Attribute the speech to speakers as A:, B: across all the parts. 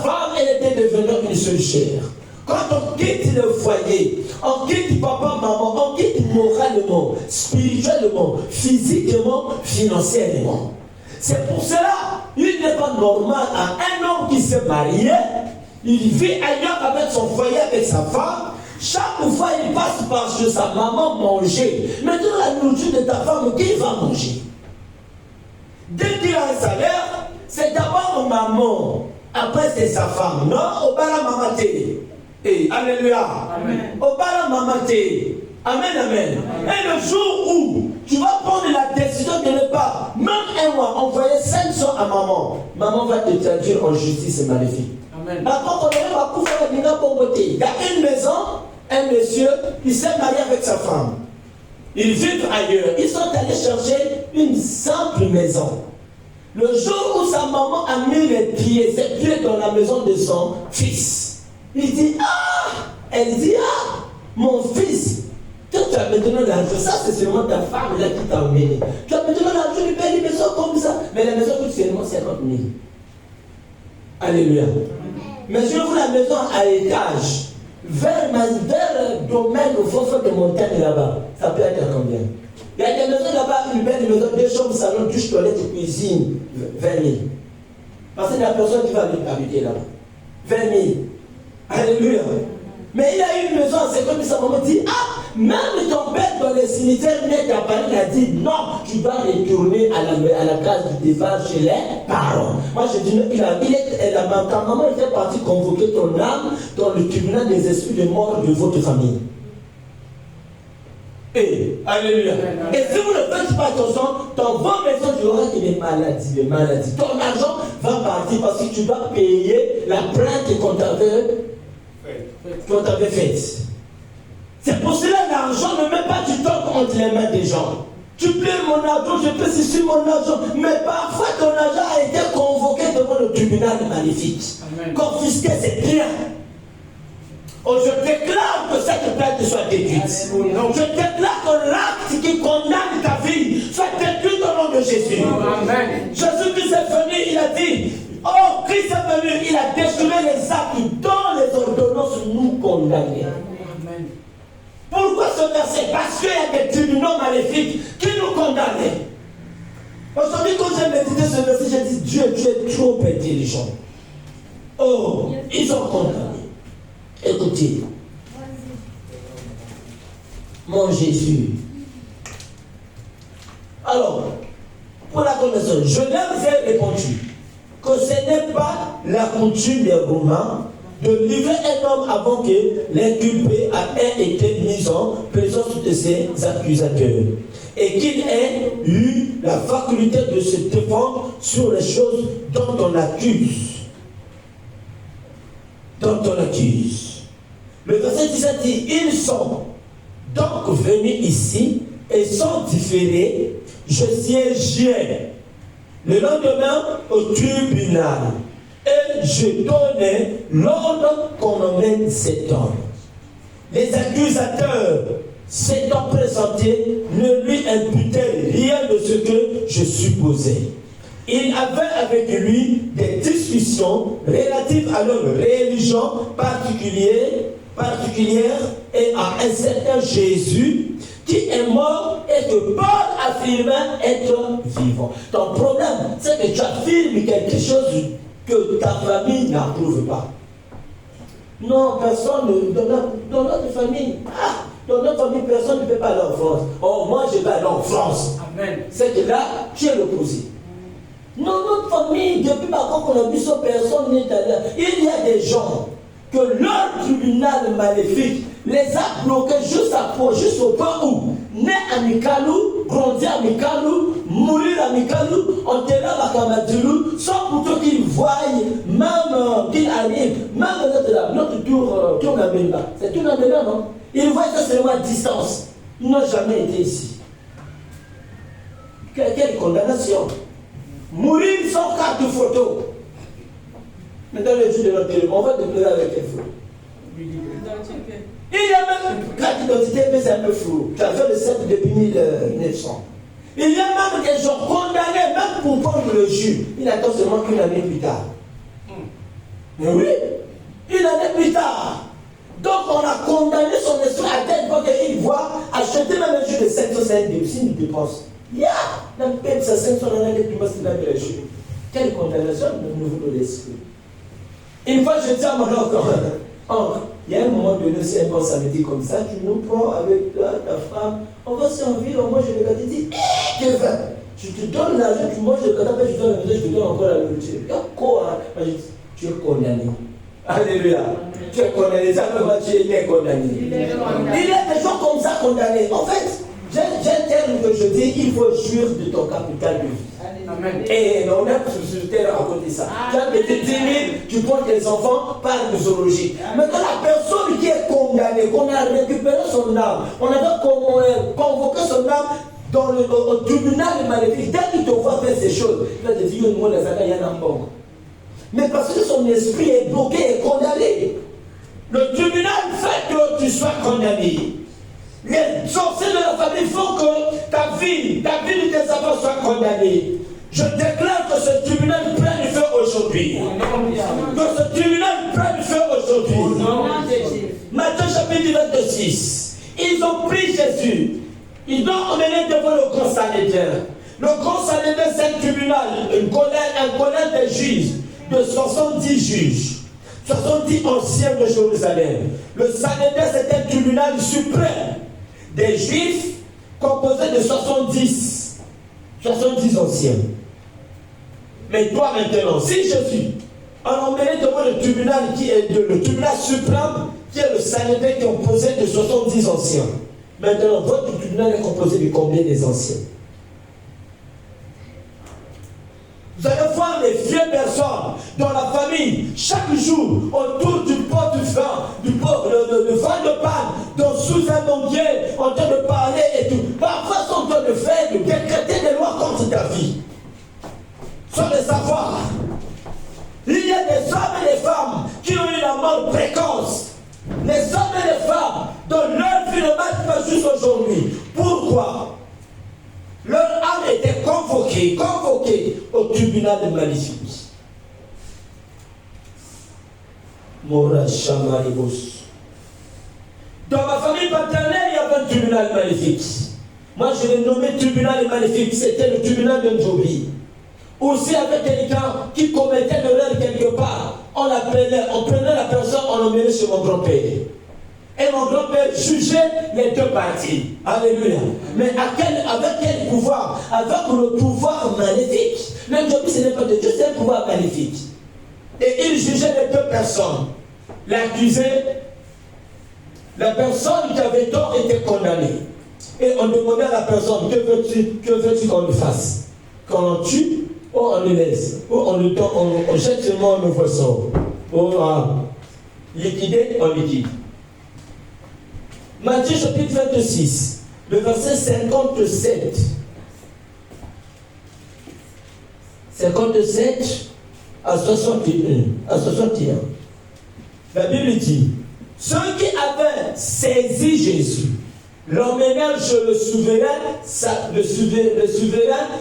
A: femme, elle était devenue une seule chair. Quand on quitte le foyer, on quitte papa, maman, on quitte moralement, spirituellement, physiquement, financièrement. C'est pour cela, il n'est pas normal à un homme qui s'est marié, il vit ailleurs avec son foyer, avec sa femme. Chaque fois, il passe par chez sa maman manger. Maintenant, la nourriture de ta femme, qui va manger? Dès qu'il a un salaire, c'est d'abord maman. Après, c'est sa femme. Non, au bala maman té. Alléluia. Amen. Au bala maman té. Amen, amen. Et le jour où tu vas prendre la décision de ne pas, même un mois, envoyer 500 à maman, maman va te traduire en justice maléfique. Amen. Par contre, il y a une maison, un monsieur, il s'est marié avec sa femme. Ils vivent ailleurs. Ils sont allés chercher une simple maison. Le jour où sa maman a mis ses pieds dans la maison de son fils, il dit, elle dit, mon fils, toi tu as maintenant l'argent, ça c'est seulement ta femme là qui t'a emmené. Tu as maintenant l'argent, tu payes une maison comme ça, mais la maison coûte seulement 50 000. Alléluia. Mais je vous la maison à étage, vers le domaine au fond de montagne là-bas, ça peut être combien? Il y a des maisons là-bas, une belle maison, 2 chambres, salon, douche, toilette, cuisine, 20 000. Parce qu'il y a personne qui va habiter là-bas. 20 000. Alléluia. Mais il y a une maison, c'est comme sa maman dit, même ton père dans les cimetières, ta parole a dit, non, tu vas retourner à la case du départ chez les parents. Moi je dis, ta maman était partie convoquer ton âme dans le tribunal des esprits de mort de votre famille. Alléluia. Et si vous ne faites pas attention, dans vos maisons, il y aura des maladies. Ton argent va partir parce que tu dois payer la plainte qu'on t'avait faite. C'est pour cela que l'argent ne met pas du temps entre les mains des gens. Tu payes mon argent, je peux saisir mon argent, mais parfois ton argent a été convoqué devant le tribunal maléfique. Confisqué, c'est bien. Oh, je déclare que cette plainte soit déduite. Je déclare que l'acte qui condamne ta vie soit déduit au nom de Jésus. Amen. Jésus-Christ est venu, il a dit, oh, Christ est venu, il a détruit les actes dont les ordonnances nous condamnaient. Amen. Pourquoi ce verset? Parce qu'il y a des tribunaux maléfiques qui nous condamnaient. Aujourd'hui, quand j'ai médité ce verset, j'ai dit, Dieu, tu es trop intelligent. Oh, ils ont condamné. Écoutez, mon Jésus. Alors, pour la connaissance, je leur ai répondu que ce n'est pas la coutume des Romains de livrer un homme avant que l'inculpé ait été mis en présence de ses accusateurs et qu'il ait eu la faculté de se défendre sur les choses dont on accuse. Le verset 17 dit, ils sont donc venus ici et sont différés. Je siégeais le lendemain au tribunal et je donnais l'ordre qu'on emmène cet homme. Les accusateurs s'étant présentés ne lui imputaient rien de ce que je supposais. Il avait avec lui des discussions relatives à leur religion particulière et à un certain Jésus qui est mort et que Paul affirmait être vivant. Ton problème, c'est que tu affirmes quelque chose que ta famille n'approuve pas. Non, personne dans notre famille. Dans notre famille, personne ne peut pas aller en France. Oh, moi je vais aller en France. Amen. C'est que là, tu es l'opposé. Non, notre famille, depuis maintenant qu'on a vu ça, personne n'est allé. Il y a des gens que leur tribunal maléfique les a bloqués juste au point où, né à Mikalou, grandi à Mikalou, mourir à Mikalou, enterré à Kamadilou, sans pourtant qu'ils voient, même qu'ils arrivent, même notre tour d'Amérique. C'est tour d'Amérique, non? Ils voient ça seulement à distance. Ils n'ont jamais été ici. Quelle condamnation! Mourir sans carte de photo. Maintenant, le jour de notre téléphone, on va te pleurer avec quelle photo? Il y a même une carte d'identité, mais c'est un peu flou. Tu as fait le 7 depuis 1900. Il y a même des gens condamnés, même pour prendre le jus. Il attend seulement qu'une année plus tard. Mais oui, une année plus tard. Donc on a condamné son esprit à tel point qu'il voit acheter même un jus de 505 c'est une dépense. La peine, ça 500 ans de plus qu'il a mis le jus. Quelle condamnation de nouveau de l'esprit. Une fois, je dis à mon oncle, il y a un moment donné, c'est un bon samedi comme ça, tu nous prends avec toi, ta femme, on va servir, moi je regarde et dis, que va? Je te donne l'argent, tu manges le canapé, je donne la maison, je te donne encore la nourriture. Quoi? Tu es condamné. Alléluia. Tu es condamné, ça veut dire que tu es condamné. Il y a des gens comme ça condamnés. En fait, j'ai un terme que je dis, il faut jouir de ton capital de vie. Amen. Et on a sur le terrain raconté ça. Tu as été 10 000, tu prends tes enfants par zoologie. Maintenant, la personne qui est condamnée, qu'on a récupéré son âme, on avait convoqué son âme dans au tribunal maléfique, dès qu'il te voit faire ces choses, il va te dire, il y a un bon. Mais parce que son esprit est bloqué et condamné. Le tribunal fait que tu sois condamné. Les sorciers de la famille font que ta vie de tes enfants soit condamnée. Je déclare que ce tribunal prenne feu aujourd'hui. Que ce tribunal prenne feu aujourd'hui. Matthieu chapitre 26. Ils ont pris Jésus. Ils l'ont emmené devant le grand Sanhédrin. Le grand Sanhédrin, c'est un tribunal, un collège des juges, de 70 juges, 70 anciens de Jérusalem. Le Sanhédrin, c'est un tribunal suprême des Juifs composé de 70 anciens. Mais toi maintenant, si Jésus a emmené devant le tribunal qui est le tribunal suprême, qui est le Sanhédrin qui est composé de 70 anciens. Maintenant, votre tribunal est composé de combien des anciens? Vous allez voir les vieilles personnes dans la famille, chaque jour, autour du pot du vin, de vin de panne, sous un banquier, en train de parler et tout. Parfois, ils sont en train de faire, de décréter des lois contre ta vie. Sans le savoir. Il y a des hommes et des femmes qui ont eu la mort précoce. Les hommes et les femmes dont leur vie ne marche pas juste aujourd'hui. Pourquoi? Leur âme était convoquée au tribunal de maléfique. Mora Chamaribos. Dans ma famille paternelle, il y avait un tribunal maléfique. Moi, je l'ai nommé tribunal maléfique. C'était le tribunal de Njobi. Aussi, avec quelqu'un qui commettait de l'erreur quelque part, on prenait la personne, on l'emmenait chez mon grand-père. Et mon grand-père jugeait les deux parties. Alléluia. Mais avec quel pouvoir? Avec le pouvoir maléfique. Même Job, ce n'est pas de Dieu, c'est un pouvoir maléfique. Et il jugeait les deux personnes. L'accusé, la personne qui avait tort était condamnée. Et on demandait à la personne, que veux-tu qu'on lui fasse? Qu'on le tue ou on le laisse? Ou on jette seulement le poisson? Ou liquider, on liquide. Matthieu chapitre 26, le verset 57. 57 à 61. La Bible dit, ceux qui avaient saisi Jésus l'emmenèrent chez le souverain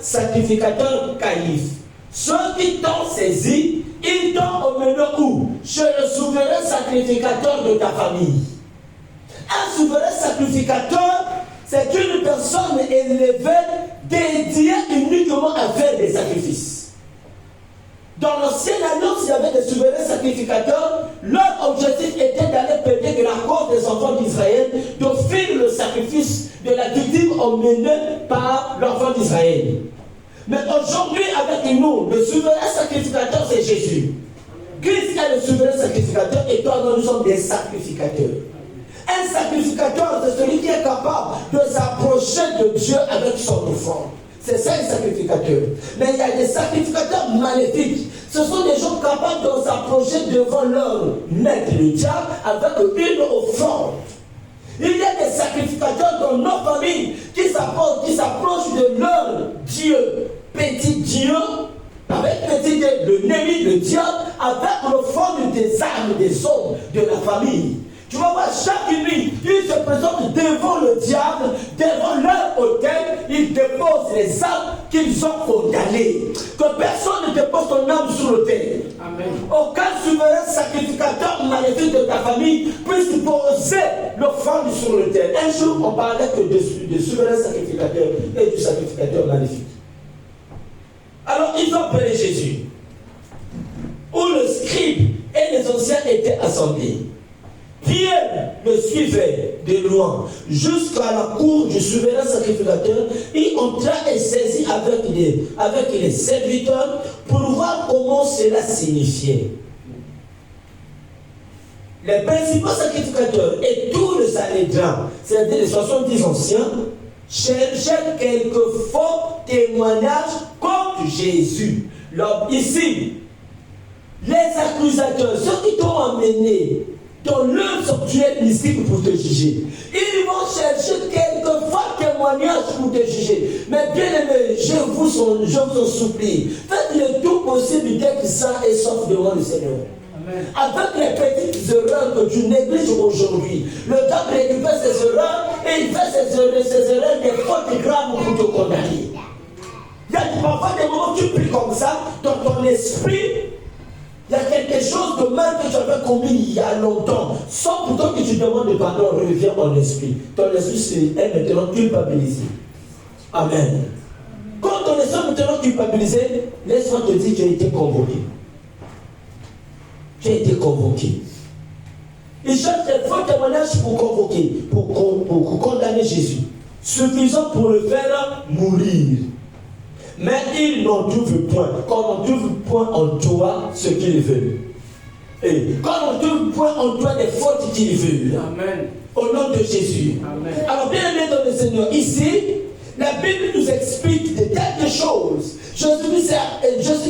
A: sacrificateur Caïphe. Ceux qui t'ont saisi, ils t'ont emmené où? Chez le souverain sacrificateur de ta famille. Un souverain sacrificateur, c'est une personne élevée, dédiée uniquement à faire des sacrifices. Dans l'ancienne alliance, il y avait des souverains sacrificateurs. Leur objectif était d'aller plaider de la cause des enfants d'Israël, d'offrir le sacrifice de la victime emmenée par l'enfant d'Israël. Mais aujourd'hui, avec nous, le souverain sacrificateur, c'est Jésus. Christ est le souverain sacrificateur et toi, nous sommes des sacrificateurs. Un sacrificateur, c'est celui qui est capable de s'approcher de Dieu avec son offrande. C'est ça un sacrificateur. Mais il y a des sacrificateurs maléfiques. Ce sont des gens capables de s'approcher devant leur maître, le diable, avec une offrande. Il y a des sacrificateurs dans nos familles qui s'approchent de leur Dieu, petit Dieu, avec petit Dieu, l'ennemi, le diable, avec l'offrande des âmes des hommes de la famille. Tu vas voir, chaque nuit, ils se présentent devant le diable, devant leur autel, ils déposent les âmes qu'ils ont condamnées. Que personne ne dépose ton âme sur l'autel. Aucun souverain sacrificateur maléfique de ta famille puisse poser l'offrande sur le terre. Un jour, on parlait que de souverain sacrificateur et du sacrificateur maléfique. Alors, ils ont appelé Jésus, où le scribe et les anciens étaient assemblés. Pierre le suivait de loin jusqu'à la cour du souverain sacrificateur. Il entra et saisit avec les serviteurs pour voir comment cela signifiait. Les principaux sacrificateurs et tout le Sanhédrin, c'est-à-dire les 70 anciens, cherchaient quelques faux témoignages contre Jésus. Ici, les accusateurs, ceux qui t'ont emmené dans leur sanctuaire mystique pour te juger, ils vont chercher quelques faux témoignages pour te juger. Mais bien aimé, je vous en supplie, faites le tout possible d'être saint et sauf devant le Seigneur. Amen. Avec les petites erreurs que tu négliges aujourd'hui, le temps récupère ces erreurs et il fait ces erreurs des fautes graves pour te condamner. Il y a parfois des moments où tu pries comme ça, dans ton esprit. Il y a quelque chose de mal que tu avais commis il y a longtemps. Sans pourtant que tu demandes pardon, reviens en esprit. Ton esprit est maintenant culpabilisé. Amen. Quand ton esprit est maintenant culpabilisé, laisse-moi te dire que tu as été convoqué. Tu as été convoqué. Ils cherchent des faux témoignages pour convoquer, pour condamner Jésus. Suffisant pour le faire mourir. Mais ils n'en trouvent point. Comme on ne trouve point en toi ce qu'ils veulent. Et comme on ne trouve point en toi des fautes qu'ils veulent. Amen. Au nom de Jésus. Amen. Alors bien aimé dans le Seigneur, ici, la Bible nous explique de telles choses. Jésus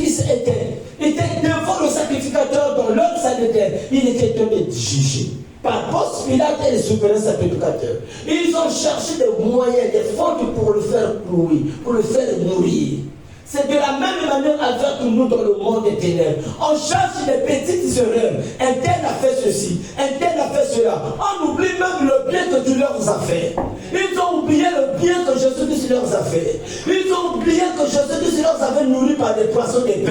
A: était devant le sacrificateur dans leur Sanhédrin. Il était donné de juger. Par Ponce Pilate et les souverains sacrificateurs. Ils ont cherché des moyens, des fautes pour le faire clouer, pour le faire mourir. C'est de la même manière avec nous dans le monde des ténèbres. On cherche des petites erreurs. Un tel a fait ceci, un tel a fait cela. On oublie même le bien que tu leur as fait. Ils ont oublié le bien que Jésus-Christ leur a fait. Ils ont oublié que Jésus-Christ leur avait nourri par des poissons des pères.